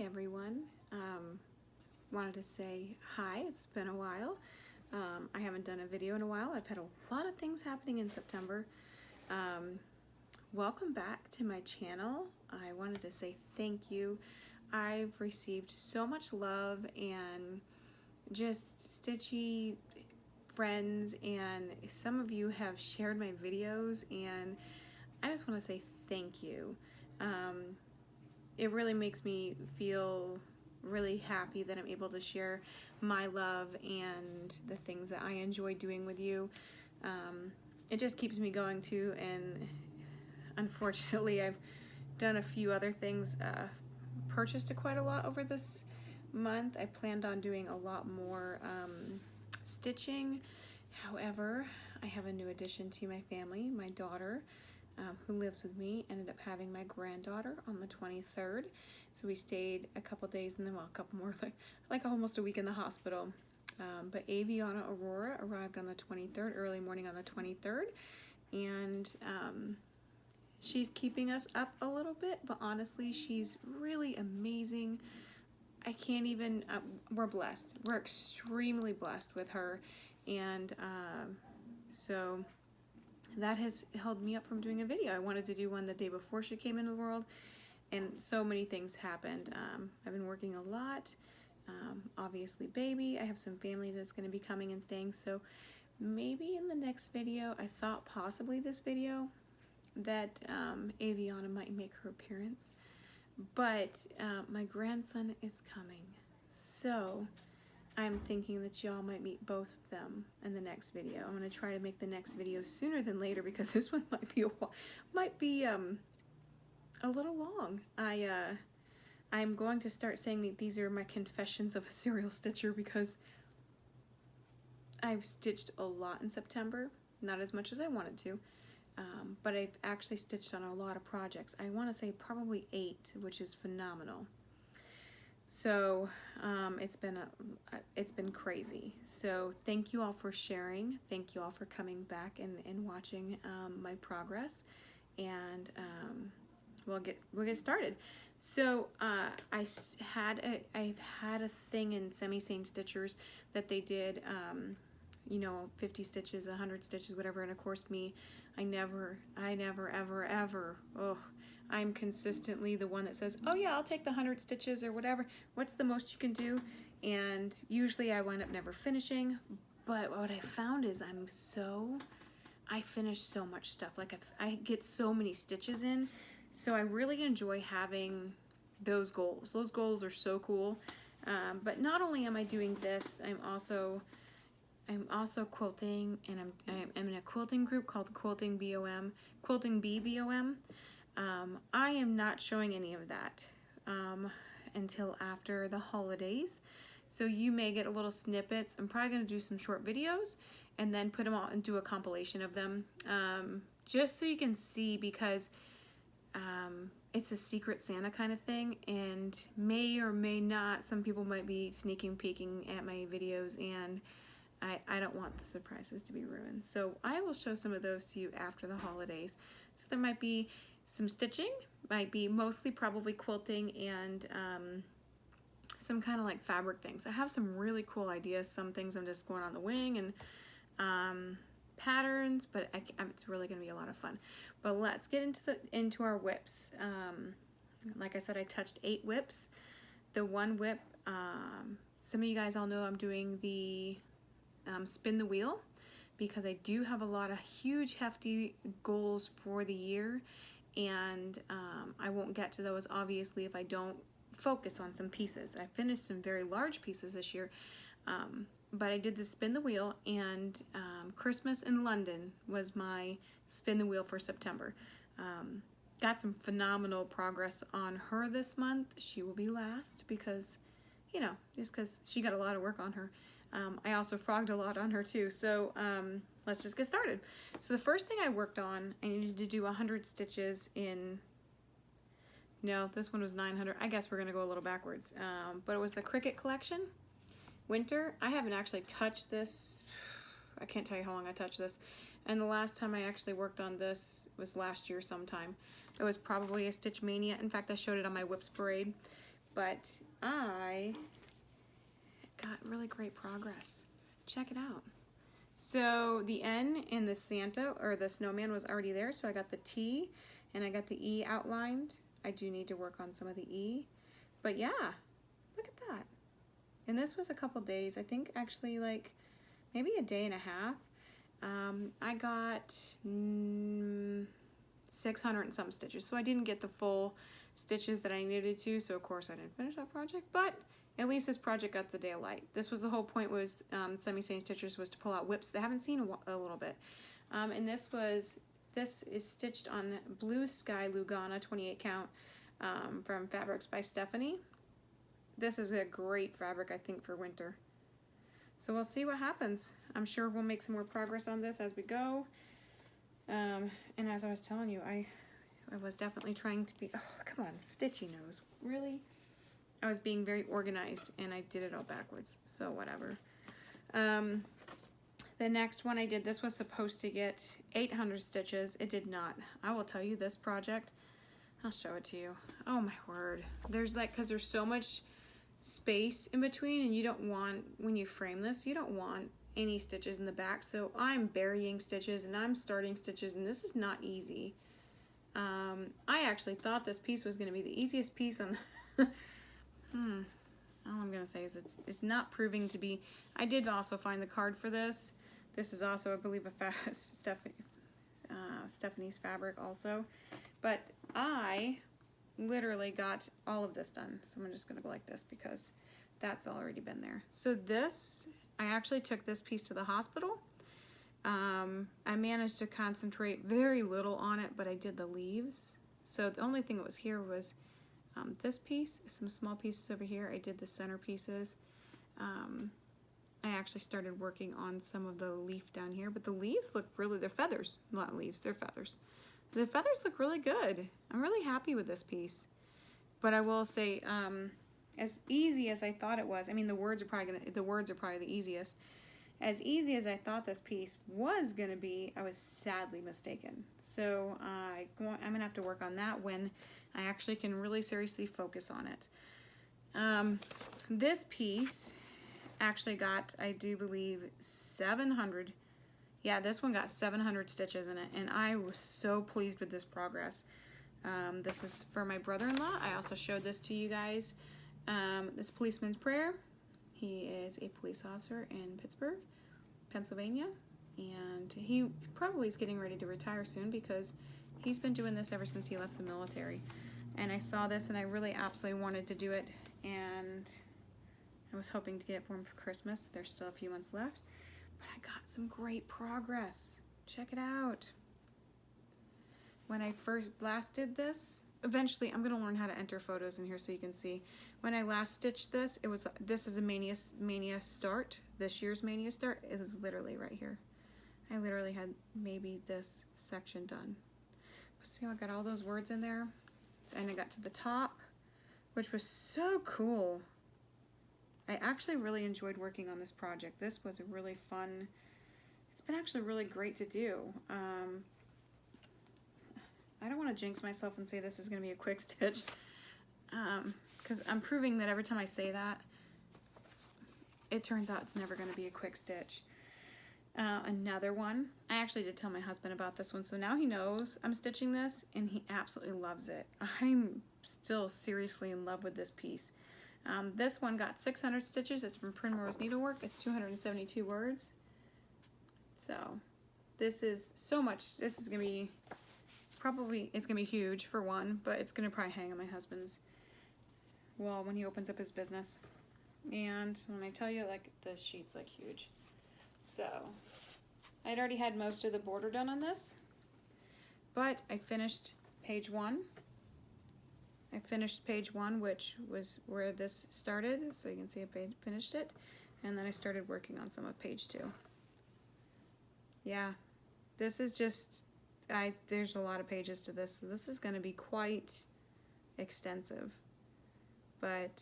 everyone. Wanted to say hi. It's been a while. I haven't done a video in a while. I've had a lot of things happening in September. Welcome back to my channel. I wanted to say thank you. I've received so much love and just stitchy friends, and some of you have shared my videos, and I just want to say thank you. It really makes me feel really happy that I'm able to share my love and the things that I enjoy doing with you. It just keeps me going too, and unfortunately I've done a few other things, purchased quite a lot over this month. I planned on doing a lot more stitching. However, I have a new addition to my family. My daughter, who lives with me, ended up having my granddaughter on the 23rd. So we stayed a couple days, and then, well, a couple more, like almost a week in the hospital. But Aviana Aurora arrived on the 23rd, early morning on the 23rd, and she's keeping us up a little bit, but honestly, she's really amazing. I can't even, we're blessed. We're extremely blessed with her, and so that has held me up from doing a video. I wanted to do one the day before she came into the world, and so many things happened. I've been working a lot. Obviously baby, I have some family that's going to be coming and staying, so maybe in the next video, I thought possibly this video, that Aviana might make her appearance, but my grandson is coming, so I'm thinking that y'all might meet both of them in the next video. I'm going to try to make the next video sooner than later, because this one might be a little long. I'm going to start saying that these are my confessions of a serial stitcher, because I've stitched a lot in September, not as much as I wanted to, but I've actually stitched on a lot of projects. I want to say probably 8, which is phenomenal. So it's been crazy. So thank you all for sharing. Thank you all for coming back and watching my progress, and we'll get started. So I've had a thing in Semi-Sane Stitchers that they did, you know, 50 stitches, 100 stitches, whatever. And of course me, I never ever, oh, I'm consistently the one that says, oh yeah, I'll take the 100 stitches or whatever. What's the most you can do? And usually I wind up never finishing. But what I found is I finish so much stuff. Like I get so many stitches in. So I really enjoy having those goals. Those goals are so cool. But not only am I doing this, I'm also quilting, and I'm in a quilting group called Quilting Bee BOM. I am not showing any of that until after the holidays. So you may get a little snippets. I'm probably going to do some short videos and then put them all and do a compilation of them, just so you can see, because it's a secret Santa kind of thing, and may or may not, some people might be sneaking peeking at my videos, and I don't want the surprises to be ruined. So I will show some of those to you after the holidays. So there might be some stitching, might be mostly probably quilting, and some kind of like fabric things. I have some really cool ideas. Some things I'm just going on the wing, and patterns, but it's really going to be a lot of fun. But let's get into our whips. Like I said, I touched 8 whips. The one whip, some of you guys all know I'm doing the spin the wheel, because I do have a lot of huge hefty goals for the year, and I won't get to those obviously if I don't focus on some pieces. I finished some very large pieces this year, but I did the spin the wheel, and Christmas in London was my spin the wheel for September. Got some phenomenal progress on her this month. She will be last because, you know, just because she got a lot of work on her. I also frogged a lot on her too, so let's just get started. So the first thing I worked on, I needed to do 100 stitches in, no, this one was 900. I guess we're gonna go a little backwards, but it was the Cricket Collection, Winter. I haven't actually touched this. I can't tell you how long I touched this, and the last time I actually worked on this was last year sometime. It was probably a Stitch Mania. In fact, I showed it on my Whips Parade. but I got really great progress. Check it out. So the N in the Santa or the snowman was already there, so I got the T and I got the E outlined. I do need to work on some of the E, but yeah, look at that. And this was a couple days, I think actually like maybe a day and a half. I got 600 and some stitches, so I didn't get the full stitches that I needed to, so of course I didn't finish that project, but at least this project got the daylight. This was the whole point, was semi-stain stitchers was to pull out whips that I haven't seen a little bit. And this is stitched on Blue Sky Lugana 28 count from Fabrics by Stephanie. This is a great fabric, I think, for winter. So we'll see what happens. I'm sure we'll make some more progress on this as we go. And as I was telling you, I was definitely trying to be, oh, come on, stitchy nose, really? I was being very organized and I did it all backwards, so whatever. The next one I did, this was supposed to get 800 stitches. It did not. I will tell you, this project, I'll show it to you. Oh my word. There's like, because there's so much space in between, and you don't want, when you frame this, you don't want any stitches in the back, so I'm burying stitches and I'm starting stitches, and this is not easy. I actually thought this piece was going to be the easiest piece on the all I'm going to say is it's not proving to be. I did also find the card for this. This is also, I believe, a Stephanie's fabric also, but I literally got all of this done, so I'm just going to go like this because that's already been there. So this, I actually took this piece to the hospital. I managed to concentrate very little on it, but I did the leaves. So the only thing that was here was this piece, some small pieces over here. I did the center pieces. I actually started working on some of the leaf down here, but the leaves look really, they're feathers, not leaves, they're feathers. The feathers look really good. I'm really happy with this piece. But I will say, as easy as I thought it was, I mean, the words are probably the easiest. As easy as I thought this piece was gonna be, I was sadly mistaken. So I'm gonna have to work on that when I actually can really seriously focus on it. This piece actually got, I do believe, 700. Yeah, this one got 700 stitches in it, and I was so pleased with this progress. This is for my brother-in-law. I also showed this to you guys. This Policeman's Prayer. He is a police officer in Pittsburgh, Pennsylvania, and he probably is getting ready to retire soon because he's been doing this ever since he left the military. And I saw this and I really absolutely wanted to do it, and I was hoping to get it for him for Christmas. There's still a few months left, but I got some great progress. Check it out. When I last did this, eventually I'm going to learn how to enter photos in here so you can see. When I last stitched this, this is a Mania start. This year's Mania start. It was literally right here. I literally had maybe this section done. See how I got all those words in there? And I got to the top, which was so cool. I actually really enjoyed working on this project. This was a really fun, it's been actually really great to do. I don't want to jinx myself and say this is going to be a quick stitch, because I'm proving that every time I say that, it turns out it's never going to be a quick stitch. Another one, I actually did tell my husband about this one, so now he knows I'm stitching this, and he absolutely loves it. I'm still seriously in love with this piece. This one got 600 stitches. It's from Primrose Needlework. It's 272 words. So this is so much. This is going to be probably, it's going to be huge for one, but it's going to probably hang on my husband's wall when he opens up his business. And when I tell you, like, this sheet's like huge. So I'd already had most of the border done on this, but I finished page 1. I finished page 1, which was where this started, so you can see I finished it, and then I started working on some of page 2. Yeah, this is just, there's a lot of pages to this, so this is going to be quite extensive, but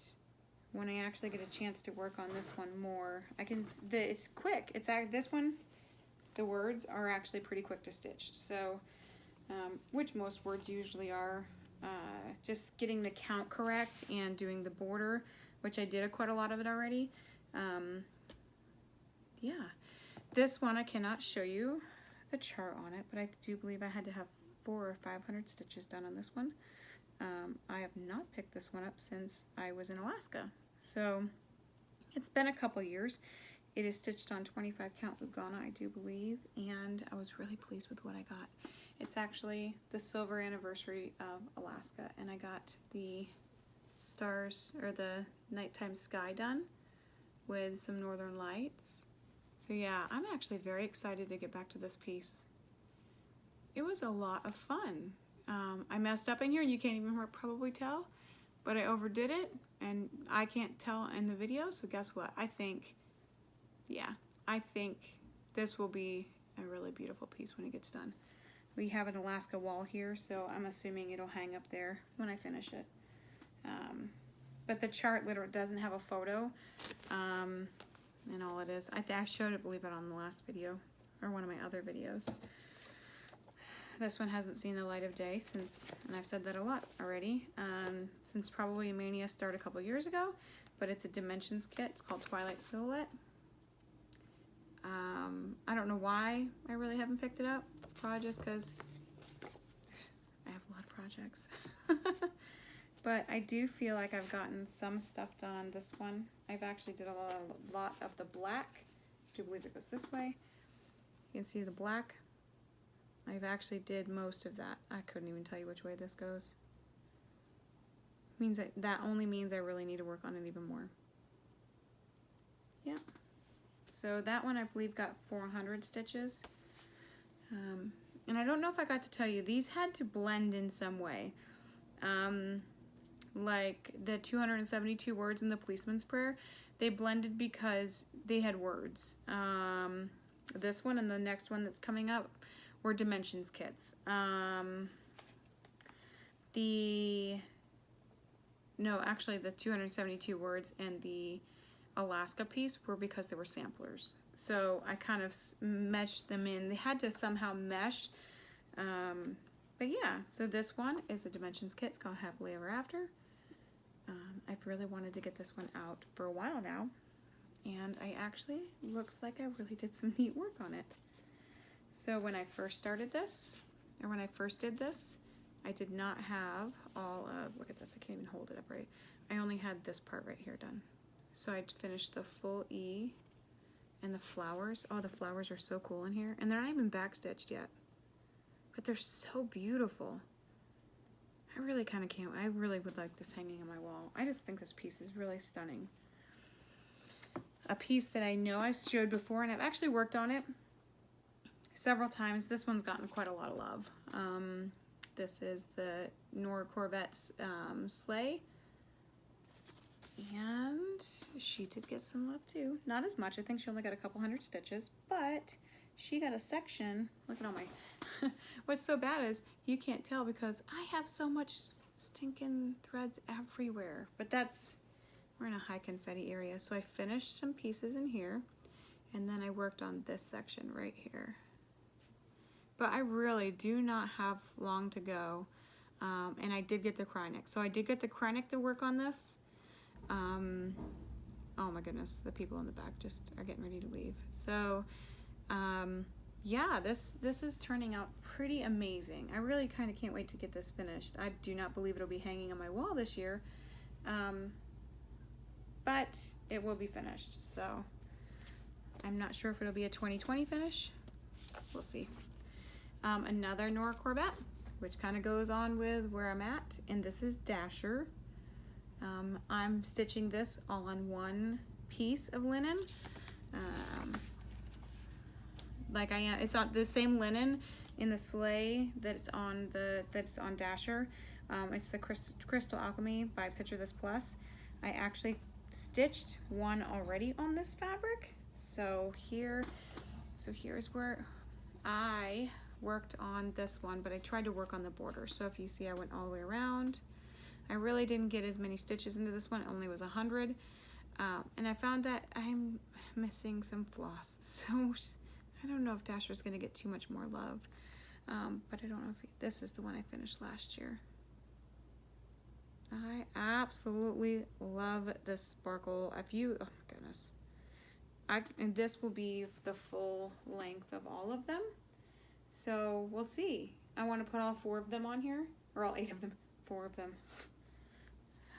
when I actually get a chance to work on this one more, it's quick. This one, the words are actually pretty quick to stitch, so, which most words usually are. just getting the count correct and doing the border, which I did quite a lot of it already. Yeah, this one I cannot show you the chart on it, but I do believe I had to have 400 or 500 stitches done on this one. I have not picked this one up since I was in Alaska, so it's been a couple years. It is stitched on 25 count Lugana, I do believe, and I was really pleased with what I got. It's actually the silver anniversary of Alaska, and I got the stars, or the nighttime sky done with some northern lights. So yeah, I'm actually very excited to get back to this piece. It was a lot of fun. I messed up in here, you can't even probably tell, but I overdid it, and I can't tell in the video, so guess what? I think this will be a really beautiful piece when it gets done. We have an Alaska wall here, so I'm assuming it'll hang up there when I finish it. But the chart literally doesn't have a photo, and all it is, I showed it, believe it, on the last video, or one of my other videos. This one hasn't seen the light of day since, and I've said that a lot already, since probably Mania started a couple years ago, but it's a Dimensions kit. It's called Twilight Silhouette. I don't know why I really haven't picked it up, probably just because I have a lot of projects. But I do feel like I've gotten some stuff done on this one. I've actually did a lot of the black. I do believe it goes this way. You can see the black. I've actually did most of that. I couldn't even tell you which way this goes. Means that only means I really need to work on it even more. Yeah. So that one I believe got 400 stitches. And I don't know if I got to tell you, these had to blend in some way. Like the 272 words in the Policeman's Prayer, they blended because they had words. This one and the next one that's coming up were Dimensions kits. Actually the 272 words and the Alaska piece were because they were samplers. So I kind of meshed them in. They had to somehow mesh. But yeah, so this one is the Dimensions kit. It's called Happily Ever After. I've really wanted to get this one out for a while now. And I actually, looks like I really did some neat work on it. So when I first started this, or when I first did this, I did not have all of, look at this, I can't even hold it up right. I only had this part right here done. So I'd finished the full E and the flowers. Oh, the flowers are so cool in here. And they're not even backstitched yet. But they're so beautiful. I really kind of can't, I really would like this hanging on my wall. I just think this piece is really stunning. A piece that I know I've showed before, and I've actually worked on it several times. This one's gotten quite a lot of love. This is the Nora Corvette's sleigh. And she did get some love too. Not as much, I think she only got a couple hundred stitches, but she got a section. Look at all my, what's so bad is you can't tell because I have so much stinking threads everywhere. But that's, we're in a high confetti area. So I finished some pieces in here and then I worked on this section right here. But I really do not have long to go. And I did get the Krynic. So I did get the Krynic to work on this. Oh my goodness, the people in the back just are getting ready to leave. So yeah, this is turning out pretty amazing. I really kind of can't wait to get this finished. I do not believe it'll be hanging on my wall this year, but it will be finished. So I'm not sure if it'll be a 2020 finish. We'll see. Another Nora Corvette, which kind of goes on with where I'm at, and this is Dasher. I'm stitching this all on one piece of linen. Like I am, it's on the same linen in the sleigh that's on Dasher. It's the Crystal Alchemy by Picture This Plus. I actually stitched one already on this fabric. So here's where I worked on this one, but I tried to work on the border. So if you see, I went all the way around. I really didn't get as many stitches into this one. It only was 100. And I found that I'm missing some floss. So I don't know if Dasher's gonna get too much more love. But I don't know if this is the one I finished last year. I absolutely love this sparkle. If you, oh my goodness. And this will be the full length of all of them. So we'll see. I want to put all 4 of them on here, or all 8 of them, 4 of them.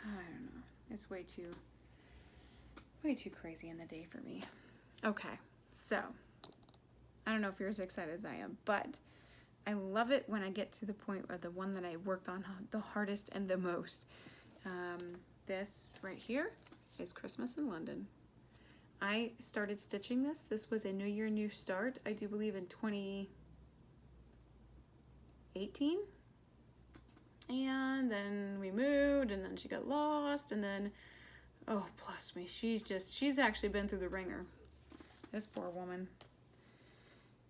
I don't know. It's way too crazy in the day for me. Okay, so I don't know if you're as excited as I am, but I love it when I get to the point of the one that I worked on the hardest and the most. This right here is Christmas in London. I started stitching this. This was a New Year, New Start, I do believe in 2018. And then we moved, and then she got lost, and then, oh, bless me, she's actually been through the ringer. This poor woman.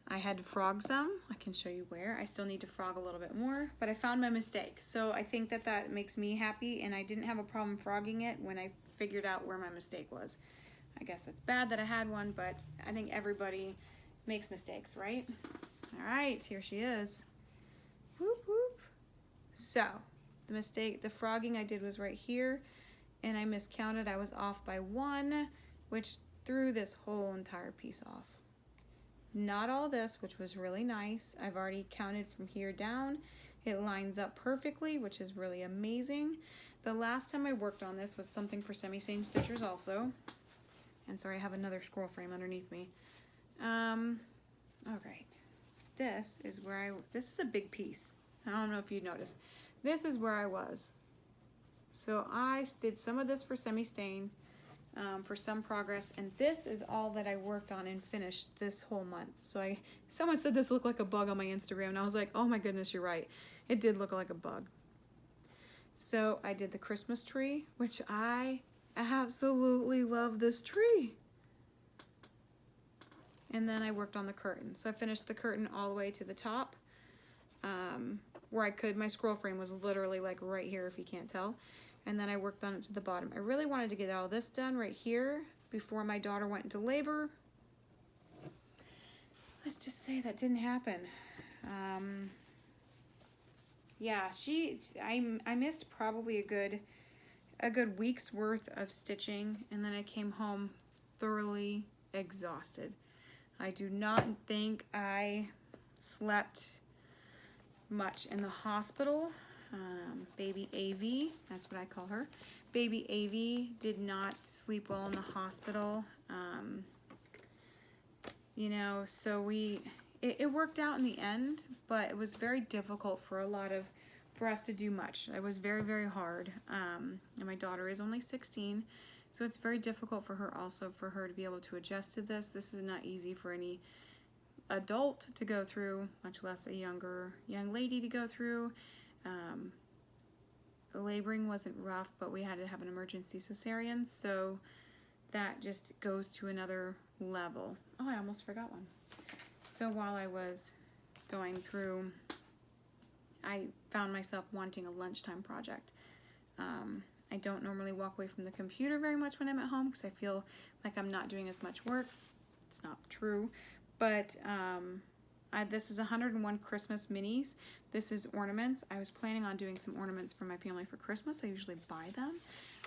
I had to frog some. I can show you where. I still need to frog a little bit more, but I found my mistake. So I think that makes me happy, and I didn't have a problem frogging it when I figured out where my mistake was. I guess it's bad that I had one, but I think everybody makes mistakes, right? All right, here she is. Whoop, whoop. So the frogging I did was right here, and I miscounted. I was off by 1, which threw this whole entire piece off. Not all this, which was really nice. I've already counted from here down. It lines up perfectly, which is really amazing. The last time I worked on this was something for semi-sane stitchers also. And sorry, I have another scroll frame underneath me. All right. This is a big piece. I don't know if you noticed. This is where I was. So I did some of this for semi-stain, for some progress, and this is all that I worked on and finished this whole month. So someone said this looked like a bug on my Instagram, and I was like, oh my goodness, you're right. It did look like a bug. So I did the Christmas tree, which I absolutely love this tree. And then I worked on the curtain. So I finished the curtain all the way to the top, where my scroll frame was literally like right here if you can't tell. And then I worked on it to the bottom. I really wanted to get all this done right here before my daughter went into labor. Let's just say that didn't happen. Yeah, I missed probably a good week's worth of stitching, and then I came home thoroughly exhausted. I do not think I slept much in the hospital. Baby AV, that's what I call her. Baby AV did not sleep well in the hospital. You know, so it worked out in the end, but it was very difficult for us to do much. It was very, very hard. And my daughter is only 16, so it's very difficult for her to be able to adjust to this. This is not easy for any adult to go through, much less a young lady to go through. Laboring wasn't rough, but we had to have an emergency cesarean, so that just goes to another level. Oh, I almost forgot one. So while I was going through, I found myself wanting a lunchtime project. I don't normally walk away from the computer very much when I'm at home because I feel like I'm not doing as much work. It's not true, but this is 101 Christmas minis. This is ornaments. I was planning on doing some ornaments for my family for Christmas. I usually buy them,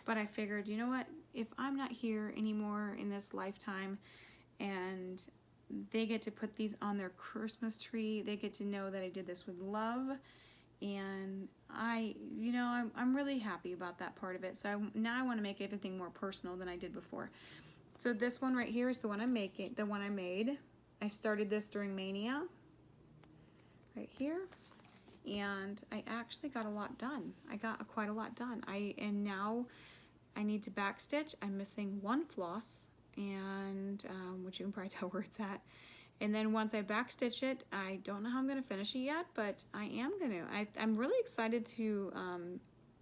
but I figured, you know what? If I'm not here anymore in this lifetime and they get to put these on their Christmas tree, they get to know that I did this with love, and I'm really happy about that part of it. So now I want to make everything more personal than I did before. So this one right here is the one I made. I started this during Mania, right here, and I actually got a lot done. I got quite a lot done. And now I need to backstitch. I'm missing 1 floss, and which you can probably tell where it's at. And then once I backstitch it, I don't know how I'm gonna finish it yet, but I am gonna. I'm really excited to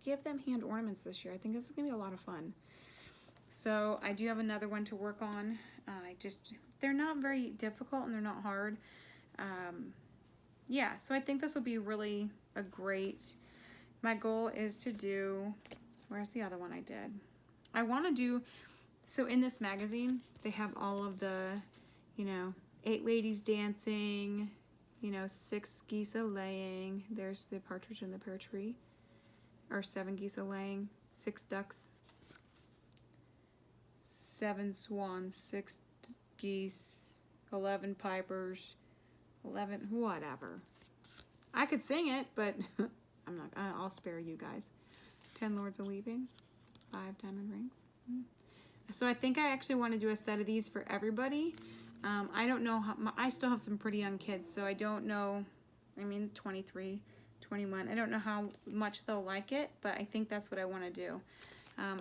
give them hand ornaments this year. I think this is gonna be a lot of fun. So I do have another one to work on. They're not very difficult and they're not hard. Yeah, so I think this will be really a great, my goal is to do, where's the other one I did? I want to do, so in this magazine, they have all of the, 8 ladies dancing, 6 geese a laying. There's the partridge in the pear tree. or 7 geese a-laying, 6 ducks, 7 swans, 6 geese, 11 pipers, 11, whatever. I could sing it, but I'm not, I'll spare you guys. 10 lords a-leaping, 5 diamond rings. So I think I actually want to do a set of these for everybody. I don't know how, I still have some pretty young kids, so I don't know, I mean 23, 21, I don't know how much they'll like it, but I think that's what I want to do.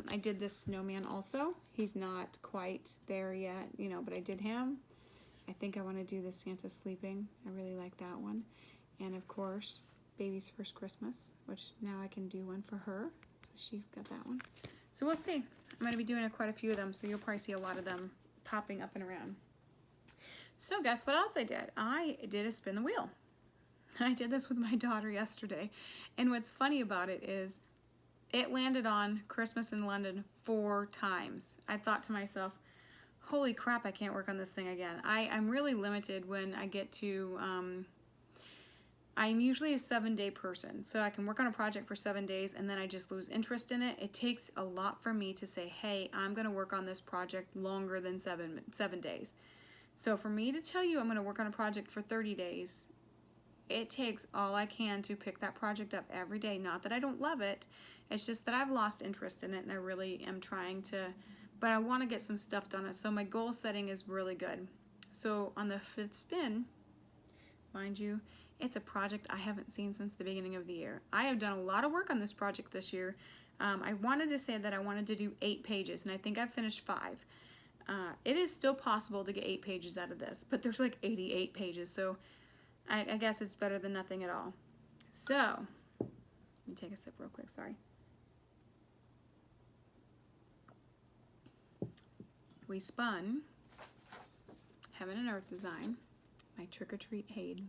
I did this snowman also. He's not quite there yet, you know, but I did him. I think I want to do the Santa sleeping. I really like that one. And of course, Baby's First Christmas, which now I can do one for her. So she's got that one. So we'll see. I'm going to be doing quite a few of them, so you'll probably see a lot of them popping up and around. So guess what else I did? I did a spin the wheel. I did this with my daughter yesterday. And what's funny about it is it landed on Christmas in London 4 times. I thought to myself, holy crap, I can't work on this thing again. I'm really limited when I get to, I'm usually a 7-day person. So I can work on a project for 7 days and then I just lose interest in it. It takes a lot for me to say, hey, I'm gonna work on this project longer than 7 days. So for me to tell you I'm gonna work on a project for 30 days, it takes all I can to pick that project up every day. Not that I don't love it, it's just that I've lost interest in it and I really am trying to, but I want to get some stuff done. So my goal setting is really good. So on the 5th spin, mind you, it's a project I haven't seen since the beginning of the year. I have done a lot of work on this project this year. I wanted to say that I wanted to do 8 pages and I think I finished 5. It is still possible to get 8 pages out of this, but there's like 88 pages, so I guess it's better than nothing at all. So, let me take a sip real quick, sorry. We spun Heaven and Earth Design, my Trick or Treat Haid.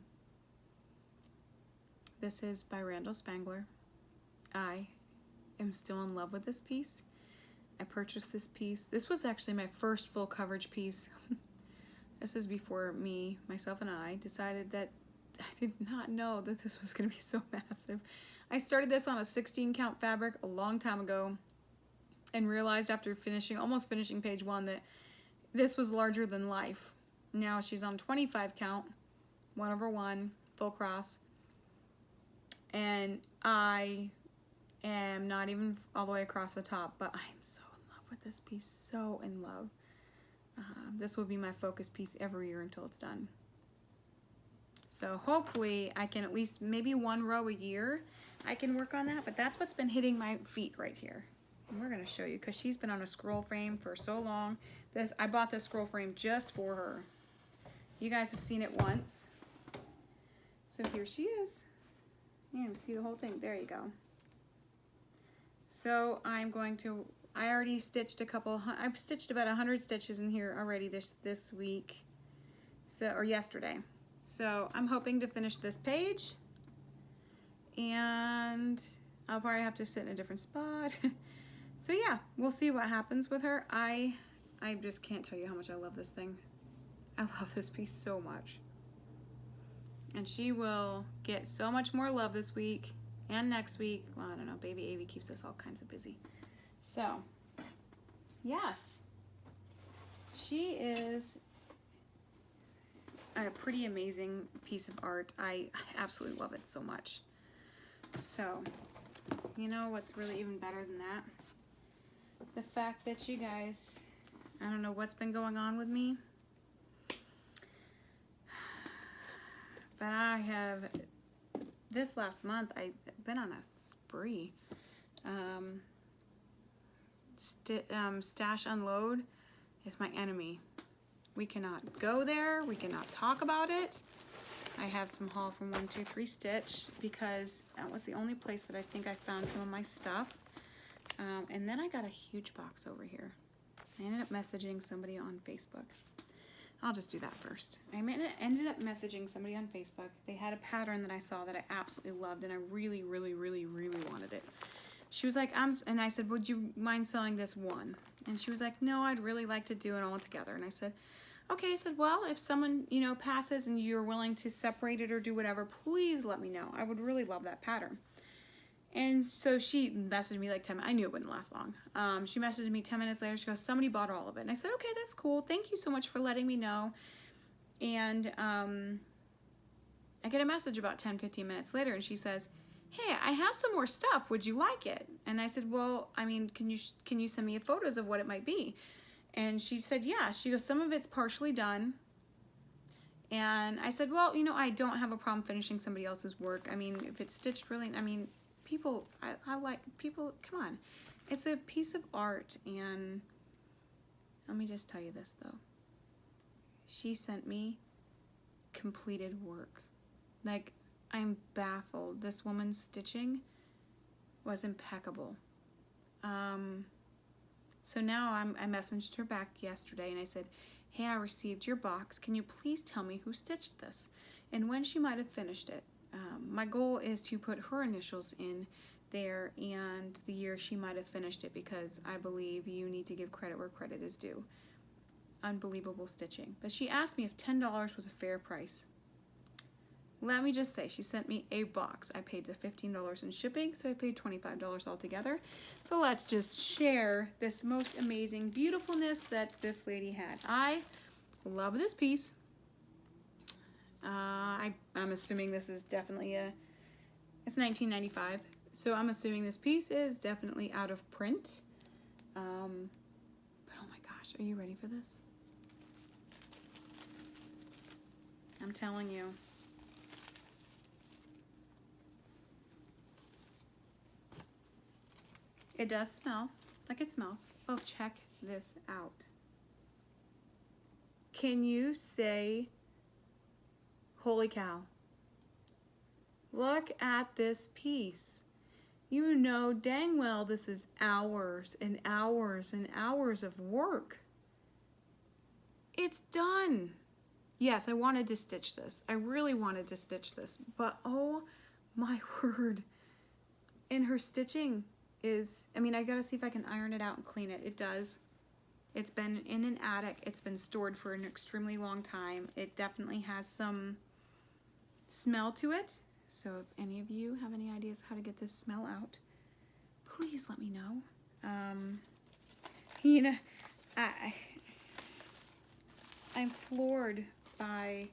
This is by Randall Spangler. I am still in love with this piece. I purchased this piece. This was actually my first full coverage piece. This is before myself and I decided that I did not know that this was going to be so massive. I started this on a 16 count fabric a long time ago and realized after almost finishing page 1 that this was larger than life. Now she's on 25 count, 1/1, full cross. And I am not even all the way across the top, but I'm so in love with this piece, so in love. This will be my focus piece every year until it's done. So hopefully I can at least maybe 1 row a year I can work on that, but that's what's been hitting my feet right here. And we're going to show you because she's been on a scroll frame for so long. I bought this scroll frame just for her. You guys have seen it once. So here she is. You can see the whole thing. There you go. So I'm going to, I already stitched I've stitched about 100 stitches in here already this week, or yesterday. So I'm hoping to finish this page, and I'll probably have to sit in a different spot. So yeah, we'll see what happens with her. I just can't tell you how much I love this thing. I love this piece so much. And she will get so much more love this week and next week. Well, I don't know, baby Avie keeps us all kinds of busy. So, yes, she is a pretty amazing piece of art. I absolutely love it so much. So, you know what's really even better than that? The fact that you guys, I don't know what's been going on with me, but I have, this last month, I've been on a spree. Stash Unload is my enemy. We cannot go there. We cannot talk about it. I have some haul from 123 Stitch because that was the only place that I think I found some of my stuff. And then I got a huge box over here. I ended up messaging somebody on Facebook. I'll just do that first. I ended up messaging somebody on Facebook. They had a pattern that I saw that I absolutely loved, and I really, really, really, really wanted it. She was like, and I said, would you mind selling this one? And she was like, no, I'd really like to do it all together. And I said, okay. I said, well, if someone, you know, passes and you're willing to separate it or do whatever, please let me know. I would really love that pattern. And so she messaged me like 10 minutes. I knew it wouldn't last long. She messaged me 10 minutes later. She goes, somebody bought all of it. And I said, okay, that's cool. Thank you so much for letting me know. And I get a message about 10, 15 minutes later, and she says, hey, I have some more stuff. Would you like it? And I said, well, I mean, can you send me photos of what it might be? And she said, yeah. She goes, some of it's partially done. And I said, well, you know, I don't have a problem finishing somebody else's work. I mean, if it's stitched really, I mean, people, I like people, come on. It's a piece of art. And let me just tell you this, though. She sent me completed work. Like, I'm baffled. This woman's stitching was impeccable. So now I messaged her back yesterday and I said, hey, I received your box. Can you please tell me who stitched this and when she might have finished it? My goal is to put her initials in there and the year she might have finished it, because I believe you need to give credit where credit is due. Unbelievable stitching. But she asked me if $10 was a fair price. Let me just say, she sent me a box. I paid the $15 in shipping, so I paid $25 altogether. So let's just share this most amazing beautifulness that this lady had. I love this piece. I'm assuming this is definitely it's 1995. So I'm assuming this piece is definitely out of print. But oh my gosh, are you ready for this? I'm telling you. It does smell like it smells. Oh, check this out. Can you say, holy cow? Look at this piece. You know dang well this is hours and hours and hours of work. It's done. Yes, I wanted to stitch this. I really wanted to stitch this, but oh my word. And her stitching is, I mean, I gotta see if I can iron it out and clean it. It does. It's been in an attic. It's been stored for an extremely long time. It definitely has some smell to it. So if any of you have any ideas how to get this smell out, please let me know. You know, I'm floored by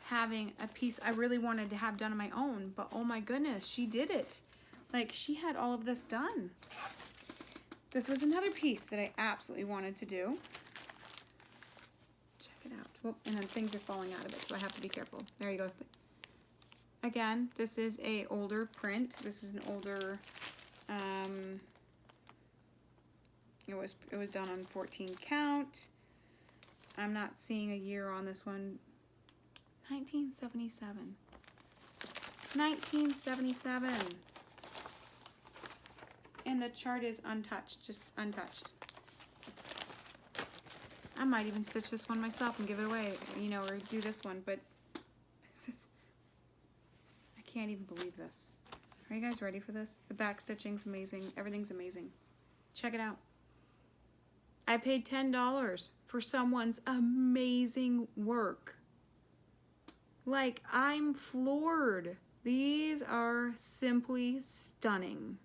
having a piece I really wanted to have done on my own, but oh my goodness, she did it. Like, she had all of this done. This was another piece that I absolutely wanted to do. Check it out. Whoop, and then things are falling out of it, so I have to be careful. There he goes. Again, this is a older print. This is an older, it was done on 14 count. I'm not seeing a year on this one. 1977. 1977. And the chart is untouched, just untouched. I might even stitch this one myself and give it away, you know, or do this one, but this is, I can't even believe this. Are you guys ready for this? The back stitching's amazing. Everything's amazing. Check it out. I paid $10 for someone's amazing work. Like, I'm floored. These are simply stunning.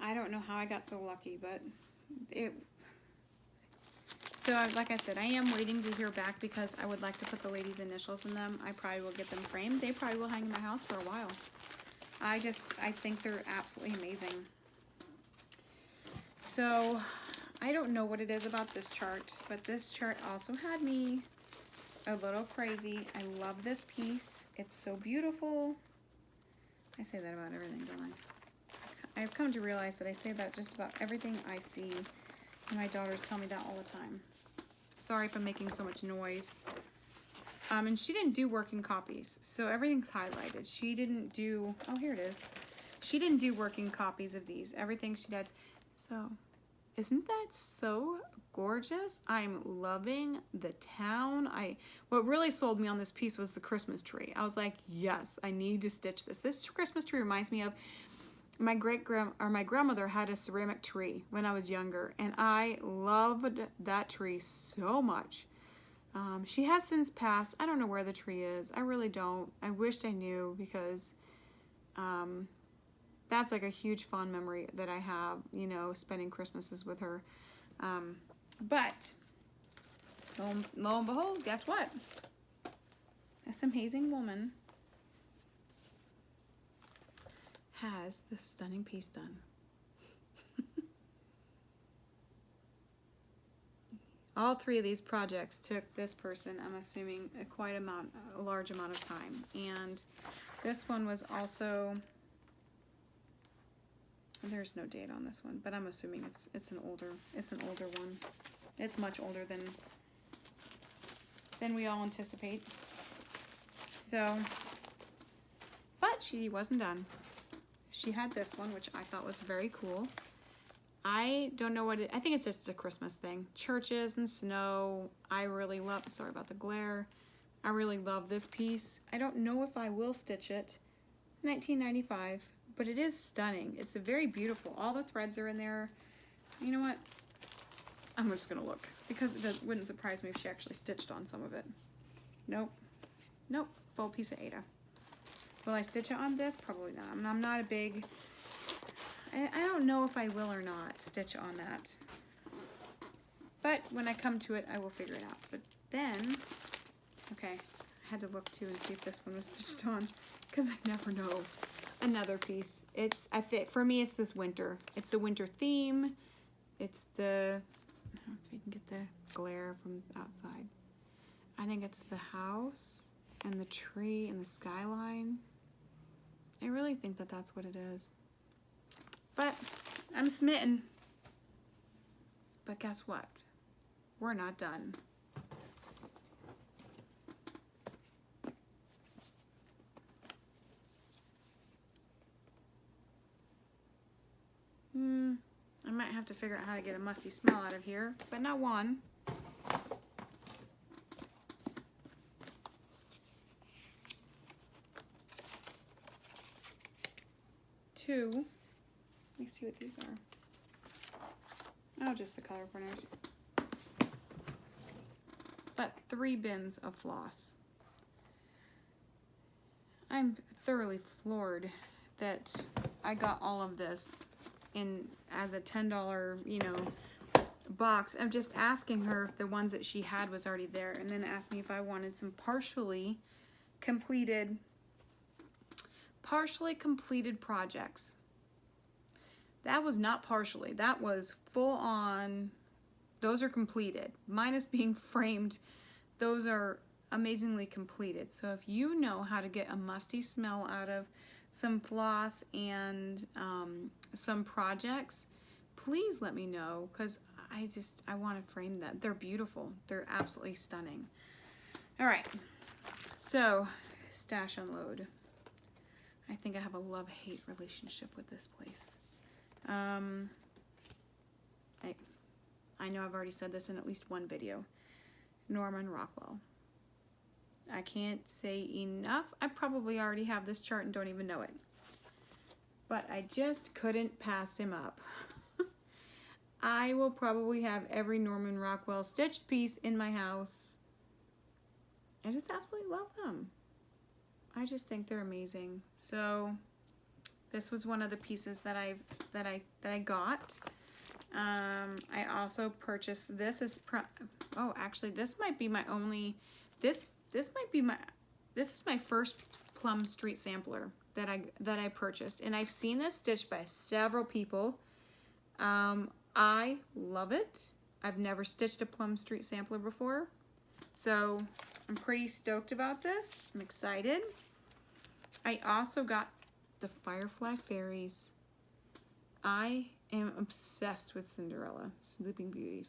I don't know how I got so lucky, but so like I said, I am waiting to hear back because I would like to put the lady's initials in them. I probably will get them framed. They probably will hang in my house for a while. I think they're absolutely amazing. So I don't know what it is about this chart, but this chart also had me a little crazy. I love this piece. It's so beautiful. I say that about everything, don't I? I've come to realize that I say that just about everything I see, and my daughters tell me that all the time. Sorry if I'm making so much noise. And she didn't do working copies, so everything's highlighted. She didn't do, oh, here it is. She didn't do working copies of these. Everything she did. So, isn't that so gorgeous? I'm loving the town. What really sold me on this piece was the Christmas tree. I was like, yes, I need to stitch this. This Christmas tree reminds me of my grandmother had a ceramic tree when I was younger, and I loved that tree so much. She has since passed. I don't know where the tree is. I really don't. I wished I knew, because that's like a huge fond memory that I have, you know, spending Christmases with her. But lo and behold, guess what? This amazing woman has this stunning piece done. All three of these projects took this person, I'm assuming, a large amount of time. And this one was also, there's no date on this one, but I'm assuming it's an older one. It's much older than we all anticipate. So, but she wasn't done. She had this one, which I thought was very cool. I don't know what I think it's just a Christmas thing. Churches and snow. I really love, sorry about the glare. I really love this piece. I don't know if I will stitch it. 1995, but it is stunning. It's a very beautiful. All the threads are in there. You know what? I'm just gonna look, because it wouldn't surprise me if she actually stitched on some of it. Nope. Nope. Full piece of Ada. Will I stitch it on this? Probably not. I'm not a big... I don't know if I will or not stitch on that. But when I come to it, I will figure it out. But then, okay, I had to look too and see if this one was stitched on, because I never know. Another piece. For me, it's this winter. It's the winter theme. It's the, I don't know if you can get the glare from outside. I think it's the house and the tree and the skyline. I really think that that's what it is. But I'm smitten. But guess what? We're not done. I might have to figure out how to get a musty smell out of here, but not one. Two. Let me see what these are. Oh, just the color printers. But 3 bins of floss. I'm thoroughly floored that I got all of this in as a $10, you know, box. I'm just asking her if the ones that she had was already there, and then asked me if I wanted some partially completed projects. That was not partially, that was full on. Those are completed. Mine is being framed. Those are amazingly completed. So if you know how to get a musty smell out of some floss and some projects, please let me know, because I want to frame them. They're beautiful. They're absolutely stunning. All right, so stash unload. I think I have a love-hate relationship with this place. I know I've already said this in at least one video. Norman Rockwell. I can't say enough. I probably already have this chart and don't even know it. But I just couldn't pass him up. I will probably have every Norman Rockwell stitched piece in my house. I just absolutely love them. I just think they're amazing. So this was one of the pieces that I got. I also purchased this as actually this might be my only this is my first Plum Street sampler that I purchased, and I've seen this stitched by several people. I love it. I've never stitched a Plum Street sampler before, so I'm pretty stoked about this. I'm excited. I also got the Firefly Fairies. I am obsessed with Cinderella. Sleeping Beauty.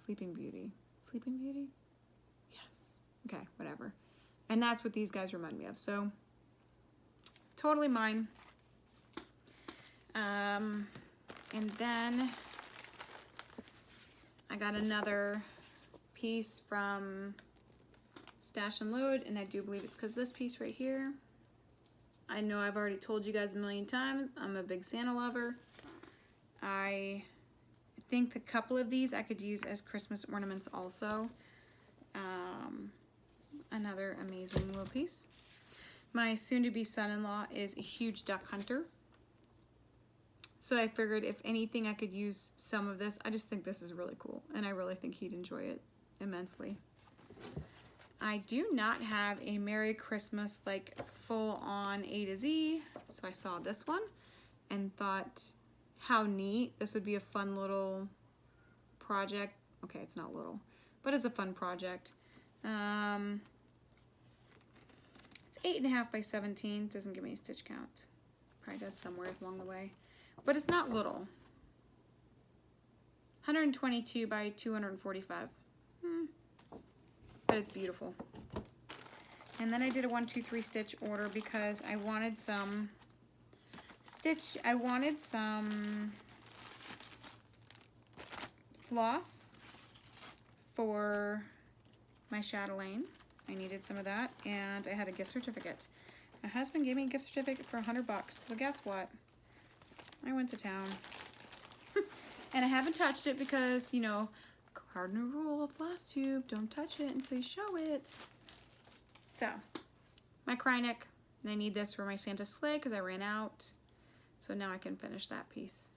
Yes. Okay, whatever. And that's what these guys remind me of. So, totally mine. And then I got another piece from Stash and Load, and I do believe it's because this piece right here. I know I've already told you guys a million times, I'm a big Santa lover. I think a couple of these I could use as Christmas ornaments also. Another amazing little piece. My soon-to-be son-in-law is a huge duck hunter. So I figured if anything I could use some of this. I just think this is really cool, and I really think he'd enjoy it immensely. I do not have a Merry Christmas like full on A to Z, so I saw this one and thought how neat. This would be a fun little project. Okay, it's not little, but it's a fun project. It's 8.5 by 17. Doesn't give me a stitch count. Probably does somewhere along the way, but it's not little. 122 by 245. But it's beautiful. And then I did a 1, 2, 3 stitch order because I wanted some stitch. I wanted some floss for my chatelaine. I needed some of that, and I had a gift certificate. My husband gave me a gift certificate for $100, so guess what? I went to town. And I haven't touched it because, you know, cardinal rule of FlossTube, don't touch it until you show it. So, my Krynick, and I need this for my Santa sleigh because I ran out. So now I can finish that piece.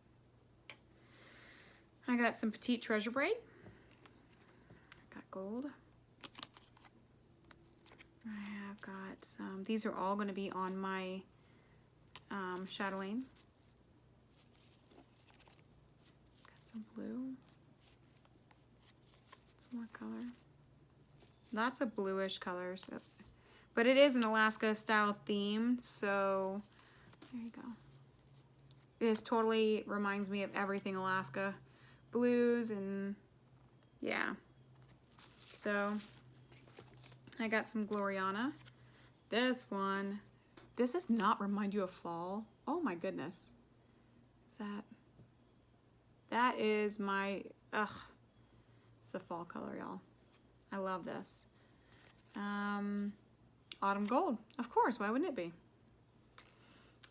I got some petite treasure braid. Got gold. I have got some, these are all going to be on my chatelaine. Got some blue. Some more color. Lots of bluish colors. But it is an Alaska style theme, so there you go. This totally reminds me of everything Alaska. Blues and yeah. So I got some Gloriana. This one, does this not remind you of fall? Oh my goodness. Is that is my, it's a fall color, y'all. I love this. Autumn gold, of course, why wouldn't it be?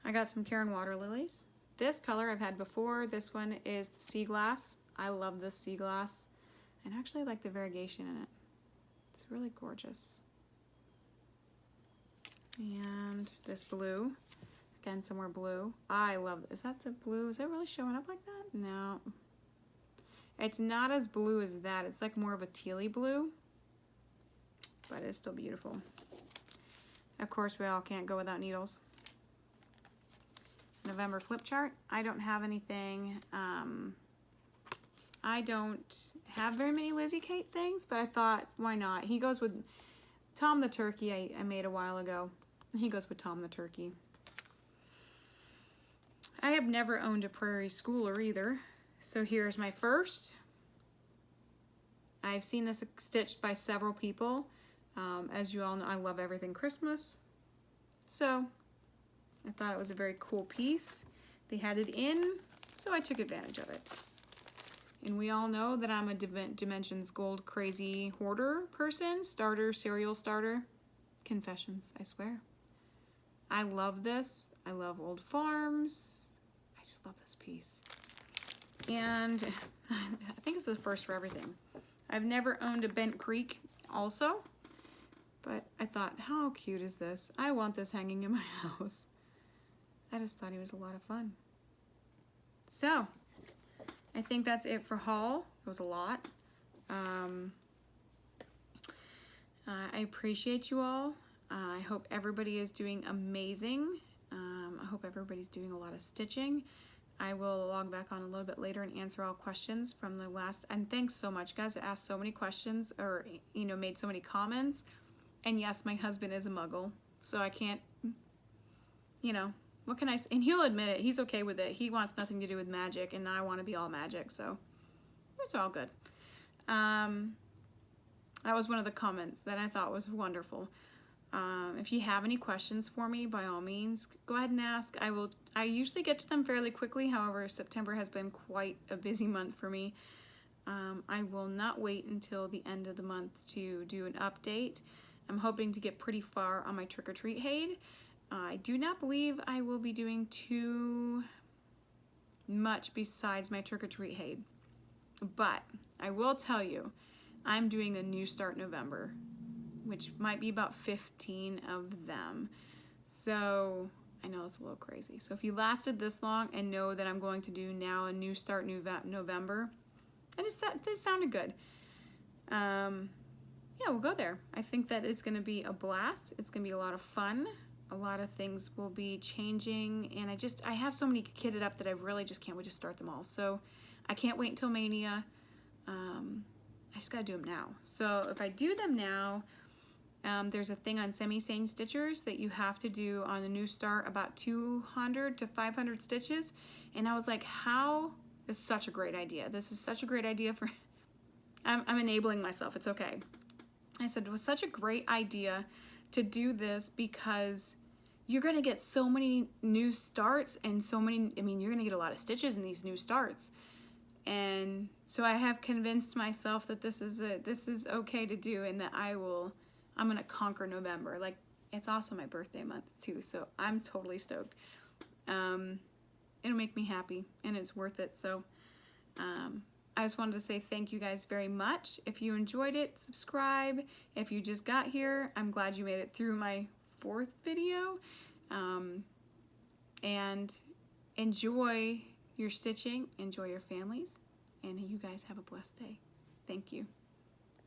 I got some Karen water lilies. This color I've had before. This one is sea glass. I love this sea glass. And actually I like the variegation in it. It's really gorgeous. And this blue. Again, somewhere blue. I love this. Is that the blue? Is it really showing up like that? No. It's not as blue as that. It's like more of a tealy blue. But it's still beautiful. Of course, we all can't go without needles. November flip chart. I don't have anything. I don't have very many Lizzie Kate things, but I thought, why not? He goes with Tom the Turkey I made a while ago. He goes with Tom the Turkey. I have never owned a Prairie Schooler either. So here's my first. I've seen this stitched by several people. As you all know, I love everything Christmas. So I thought it was a very cool piece. They had it in, so I took advantage of it. And we all know that I'm a Dimensions Gold crazy hoarder person, cereal starter. Confessions, I swear. I love this. I love old farms. I just love this piece. And I think it's the first for everything. I've never owned a Bent Creek also, but I thought, how cute is this? I want this hanging in my house. I just thought he was a lot of fun. So, I think that's it for haul. It was a lot. I appreciate you all. I hope everybody is doing amazing. I hope everybody's doing a lot of stitching. I will log back on a little bit later and answer all questions from the last, and thanks so much guys that asked so many questions or, you know, made so many comments. And yes, my husband is a muggle, so I can't, you know, what can I say? And he'll admit it, he's okay with it. He wants nothing to do with magic, and I want to be all magic, so it's all good. That was one of the comments that I thought was wonderful. If you have any questions for me, by all means, go ahead and ask. I usually get to them fairly quickly. However, September has been quite a busy month for me. I will not wait until the end of the month to do an update. I'm hoping to get pretty far on my trick-or-treat haid. I do not believe I will be doing too much besides my trick-or-treat haid. But I will tell you, I'm doing a New Start November. which might be about 15 of them. So I know it's a little crazy. So if you lasted this long and know that I'm going to do now a new start November, I just thought this sounded good. Yeah, we'll go there. I think that it's going to be a blast. It's going to be a lot of fun. A lot of things will be changing, and I have so many kitted up that I really just can't wait to start them all. So I can't wait until Mania. I just gotta do them now. So if I do them now, there's a thing on Semi-Sane Stitchers that you have to do on the new start about 200 to 500 stitches. And I was like, this is such a great idea. This is such a great idea for, I'm enabling myself, it's okay. I said, it was such a great idea to do this because you're gonna get so many new starts and so many, I mean, you're gonna get a lot of stitches in these new starts. And so I have convinced myself that this is okay to do, and that I'm gonna conquer November. Like, it's also my birthday month too, so I'm totally stoked. It'll make me happy, and it's worth it. So I just wanted to say thank you guys very much. If you enjoyed it, subscribe. If you just got here, I'm glad you made it through my 4th video. And enjoy your stitching, enjoy your families, and you guys have a blessed day. Thank you.